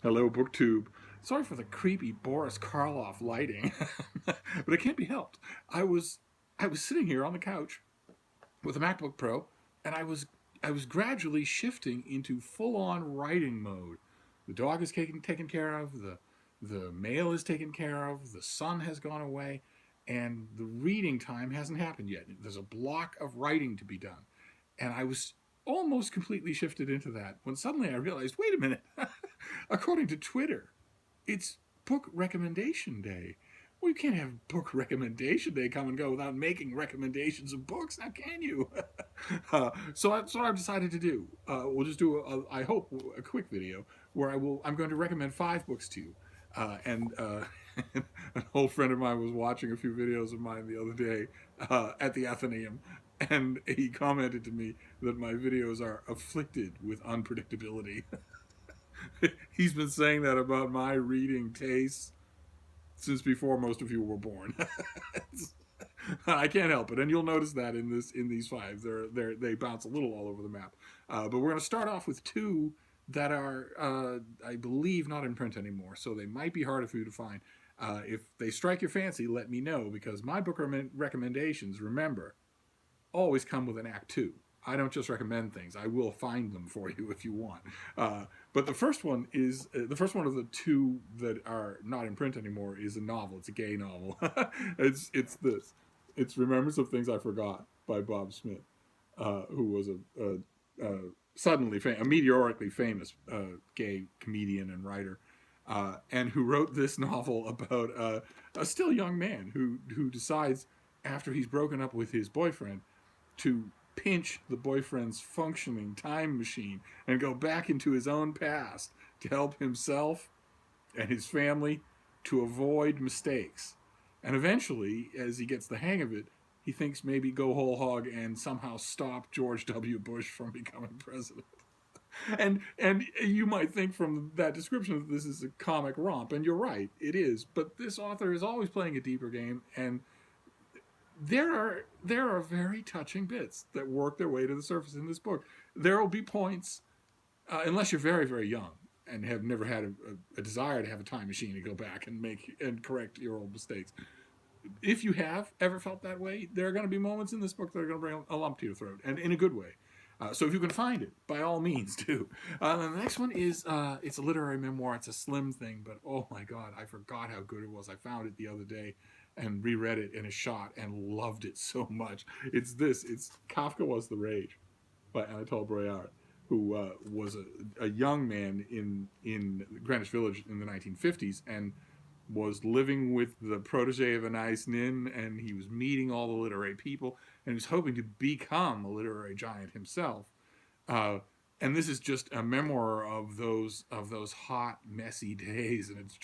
Hello, BookTube. Sorry for the creepy Boris Karloff lighting, but it can't be helped. I was I was sitting here on the couch with a MacBook Pro, and I was gradually shifting into full-on writing mode. The dog is taken care of. The mail is taken care of. The sun has gone away, and the reading time hasn't happened yet. There's a block of writing to be done, and I was almost completely shifted into that when suddenly I realized, wait a minute. According to Twitter, it's book recommendation day. Well, you can't have book recommendation day come and go without making recommendations of books. Now, can you? So that's what I've decided to do. We'll just do, I hope, a quick video where I'm going to recommend 5 books to you. And an old friend of mine was watching a few videos of mine the other day at the Athenaeum, and he commented to me that my videos are afflicted with unpredictability. He's been saying that about my reading tastes since before most of you were born. I can't help it, and you'll notice that in these 5, they bounce a little all over the map. But we're going to start off with 2 that are, I believe, not in print anymore, so they might be harder for you to find. If they strike your fancy, let me know, because my book recommendations, remember, always come with an act 2. I don't just recommend things. I will find them for you if you want. But the first one is the first one of the 2 that are not in print anymore is a novel. It's a gay novel. It's this. It's Remembrance of Things I Forgot by Bob Smith, who was a meteorically famous gay comedian and writer, and who wrote this novel about a still young man who decides, after he's broken up with his boyfriend, to pinch the boyfriend's functioning time machine and go back into his own past to help himself and his family to avoid mistakes. And eventually, as he gets the hang of it, he thinks maybe go whole hog and somehow stop George W. Bush from becoming president. And you might think from that description that this is a comic romp, and you're right, it is. But this author is always playing a deeper game, and there are very touching bits that work their way to the surface in this book. There will be points, unless you're very very young and have never had a desire to have a time machine to go back and make and correct your old mistakes. If you have ever felt that way, there are going to be moments in this book that are going to bring a lump to your throat, and in a good way. So if you can find it, by all means, do. The next one is it's a literary memoir. It's a slim thing, but oh my god, I forgot how good it was. I found it the other day and reread it in a shot and loved it so much. It's this. It's Kafka Was the Rage by Anatole Breillat, who was a young man in Greenwich Village in the 1950s and was living with the protege of Anais Nin, and he was meeting all the literary people, and he was hoping to become a literary giant himself. Uh, and this is just a memoir of those hot, messy days, and it's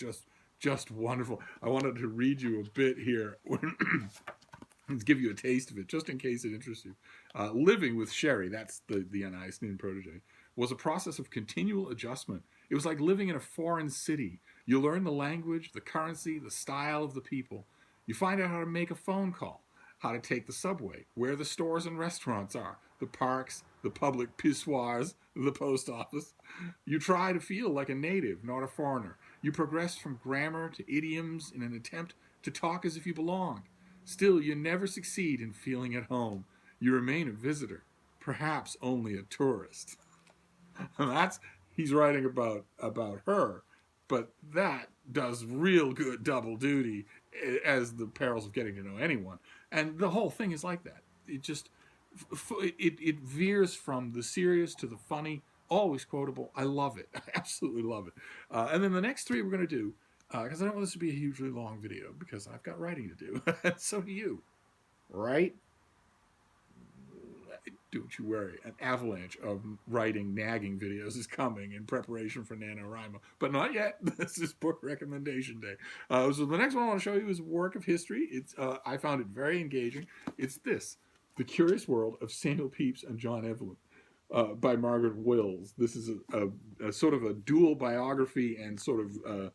just wonderful. I wanted to read you a bit here. Let's give you a taste of it, just in case it interests you. Living with Sherry, that's the Anais Nin protege, was a process of continual adjustment. It was like living in a foreign city. You learn the language, the currency, the style of the people. You find out how to make a phone call, how to take the subway, where the stores and restaurants are, the parks, the public pissoirs, the post office. You try to feel like a native, not a foreigner. You progress from grammar to idioms in an attempt to talk as if you belonged. Still, you never succeed in feeling at home. You remain a visitor, perhaps only a tourist. And that's he's writing about her, but that does real good double duty as the perils of getting to know anyone. And the whole thing is like that. It just it veers from the serious to the funny, always quotable. I love it. I absolutely love it. And then the next 3 we're going to do, because I don't want this to be a hugely long video, because I've got writing to do. And so do you, right? Don't you worry. An avalanche of writing nagging videos is coming in preparation for NaNoWriMo. But not yet. This is book recommendation day. So the next one I want to show you is a work of history. I found it very engaging. It's this, The Curious World of Samuel Pepys and John Evelyn, by Margaret Wills. This is a sort of a dual biography and sort of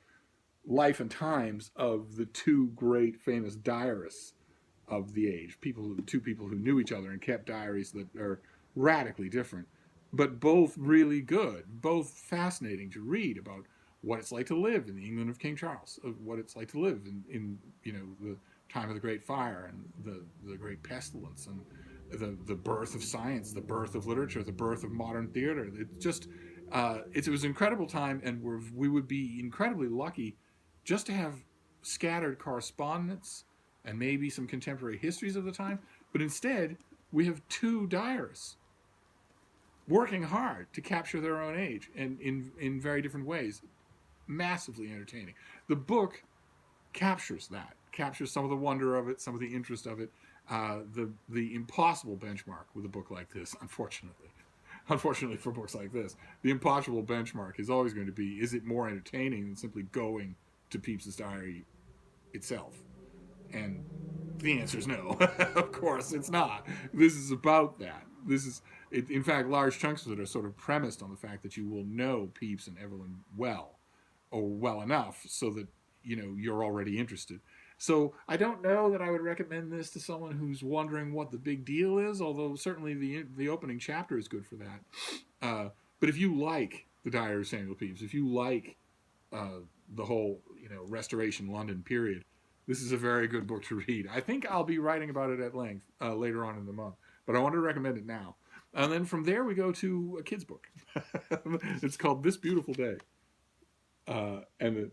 life and times of the 2 great famous diarists of the age. 2 people who knew each other and kept diaries that are radically different, but both really good, both fascinating to read about what it's like to live in the England of King Charles, of what it's like to live in the time of the Great Fire and the Great Pestilence, and the birth of science, the birth of literature, the birth of modern theater. It was an incredible time, and we would be incredibly lucky just to have scattered correspondence and maybe some contemporary histories of the time. But instead, we have two diarists working hard to capture their own age, and in very different ways, massively entertaining. The book captures some of the wonder of it, some of the interest of it. The impossible benchmark with a book like this, unfortunately for books like this, the impossible benchmark is always going to be: is it more entertaining than simply going to Pepys's diary itself? And the answer is no. Of course, it's not. This is about that. In fact, large chunks of it are sort of premised on the fact that you will know Pepys and Evelyn well, or well enough so that you're already interested. So I don't know that I would recommend this to someone who's wondering what the big deal is, although certainly the opening chapter is good for that. But if you like the Diary of Samuel Pepys, if you like the whole Restoration London period, this is a very good book to read. I think I'll be writing about it at length later on in the month, but I want to recommend it now. And then from there we go to a kid's book. It's called This Beautiful Day, and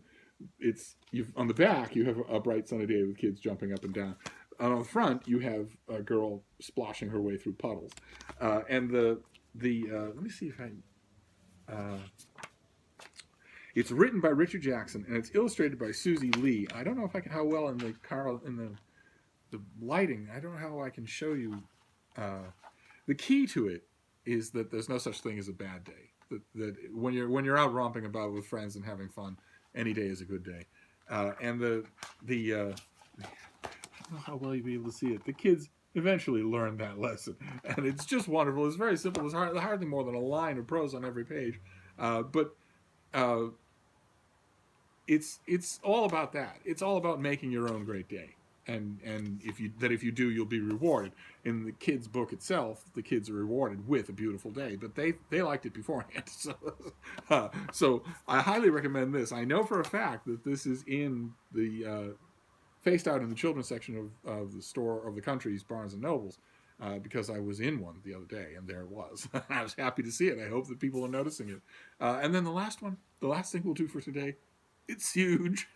on the back you have a bright sunny day with kids jumping up and down. And on the front you have a girl splashing her way through puddles. And let me see if I. It's written by Richard Jackson and it's illustrated by Susie Lee. I don't know how well in the lighting. I don't know how I can show you. The key to it is that there's no such thing as a bad day. That when you're out romping about with friends and having fun, any day is a good day. And I don't know how well you'll be able to see it. The kids eventually learn that lesson, and it's just wonderful. It's very simple. There's hardly more than a line of prose on every page, but it's all about that. It's all about making your own great day. And if you do, you'll be rewarded. In the kids' book itself, the kids are rewarded with a beautiful day, but they liked it beforehand. So I highly recommend this. I know for a fact that this is in the faced out in the children's section of the store of the country's Barnes and Nobles, because I was in one the other day and there it was. I was happy to see it. I hope that people are noticing it. And then the last thing we'll do for today, it's huge,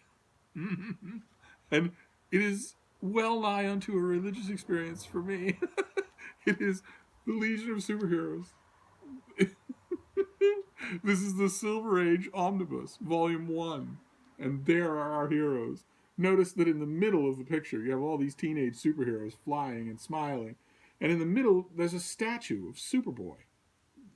and it is well nigh unto a religious experience for me. It is the Legion of Superheroes. This is the Silver Age Omnibus, Volume 1. And there are our heroes. Notice that in the middle of the picture, you have all these teenage superheroes flying and smiling. And in the middle, there's a statue of Superboy,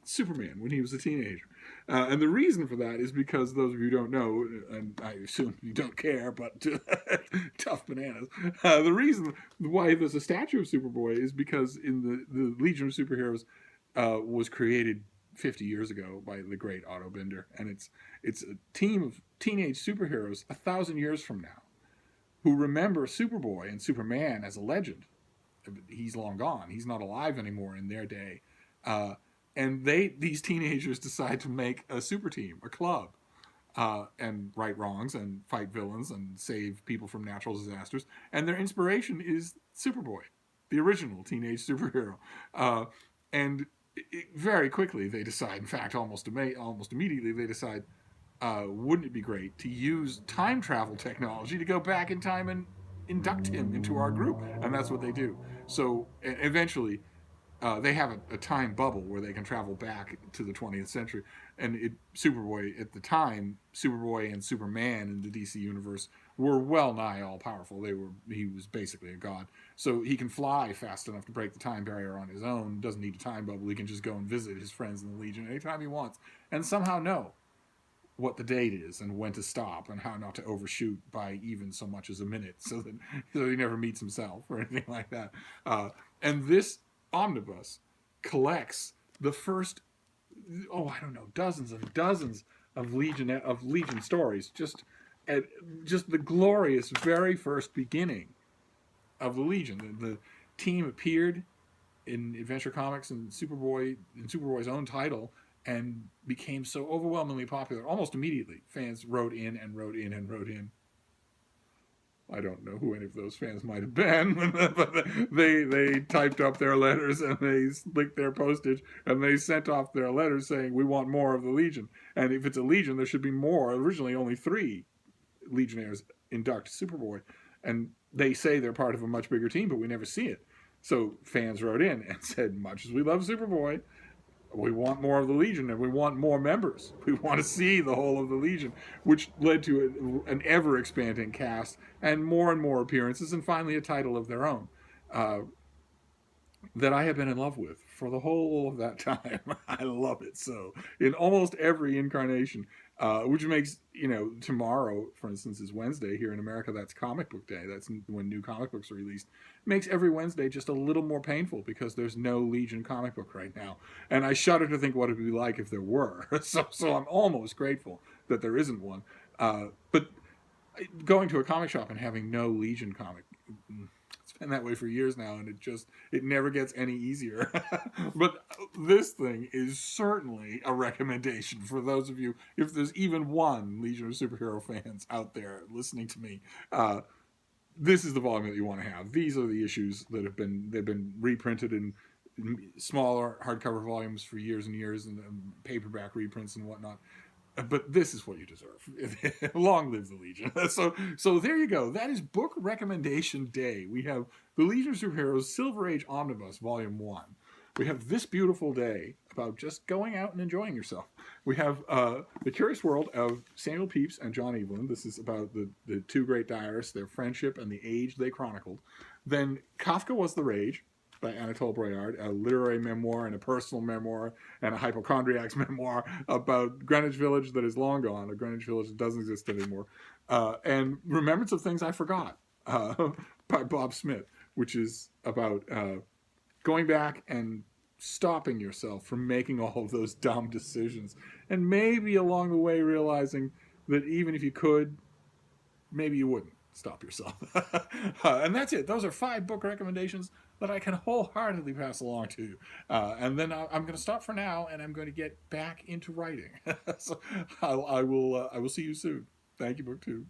Superman, when he was a teenager. And the reason for that is because, those of you who don't know, and I assume you don't care, but tough bananas. The reason why there's a statue of Superboy is because in the Legion of Superheroes was created 50 years ago by the great Otto Binder. And it's a team of teenage superheroes 1,000 years from now who remember Superboy and Superman as a legend. He's long gone. He's not alive anymore in their day. And these teenagers decide to make a super team, a club, and right wrongs and fight villains and save people from natural disasters. And their inspiration is Superboy, the original teenage superhero. And very quickly they decide, in fact, almost immediately they decide, wouldn't it be great to use time travel technology to go back in time and induct him into our group? And that's what they do. So eventually, they have a time bubble where they can travel back to the 20th century. And Superboy, at the time, Superboy and Superman in the DC universe were well nigh all powerful. He was basically a god. So he can fly fast enough to break the time barrier on his own, doesn't need a time bubble. He can just go and visit his friends in the Legion anytime he wants, and somehow know what the date is and when to stop and how not to overshoot by even so much as a minute, so he never meets himself or anything like that. And this omnibus collects the first, dozens and dozens of Legion stories, just the glorious very first beginning of the Legion. The team appeared in Adventure Comics and Superboy's own title and became so overwhelmingly popular almost immediately. Fans wrote in and wrote in and wrote in. I don't know who any of those fans might have been, but they typed up their letters and they licked their postage and they sent off their letters saying we want more of the Legion. And if it's a Legion, there should be more. Originally, only 3 Legionnaires induct Superboy, and they say they're part of a much bigger team, but we never see it. So fans wrote in and said, much as we love Superboy, we want more of the Legion and we want more members. We want to see the whole of the Legion, which led to an ever expanding cast and more appearances, and finally a title of their own that I have been in love with for the whole of that time. I love it so in almost every incarnation, which makes, tomorrow, for instance, is Wednesday here in America. That's Comic Book Day. That's when new comic books are released. Makes every Wednesday just a little more painful because there's no Legion comic book right now, and I shudder to think what it would be like if there were. So I'm almost grateful that there isn't one. But going to a comic shop and having no Legion comic, it's been that way for years now, and it never gets any easier. But this thing is certainly a recommendation for those of you, if there's even one Legion of Superhero fans out there listening to me. This is the volume that you want to have. These are the issues that they've been reprinted in smaller hardcover volumes for years and years, and paperback reprints and whatnot. But this is what you deserve. Long live the Legion. So there you go. That is book recommendation day. We have the Legion of Superheroes Silver Age Omnibus Volume 1. We have This Beautiful Day, about just going out and enjoying yourself. We have The Curious World of Samuel Pepys and John Evelyn. This is about the 2 great diarists, their friendship and the age they chronicled. Then Kafka Was the Rage by Anatole Breillat, a literary memoir and a personal memoir and a hypochondriac's memoir about Greenwich Village that is long gone, a Greenwich Village that doesn't exist anymore, and Remembrance of Things I Forgot by Bob Smith, which is about going back and stopping yourself from making all of those dumb decisions, and maybe along the way realizing that even if you could, maybe you wouldn't stop yourself. And that's it. Those are 5 book recommendations that I can wholeheartedly pass along to you. And then I'm going to stop for now, and I'm going to get back into writing. So I will see you soon. Thank you, BookTube.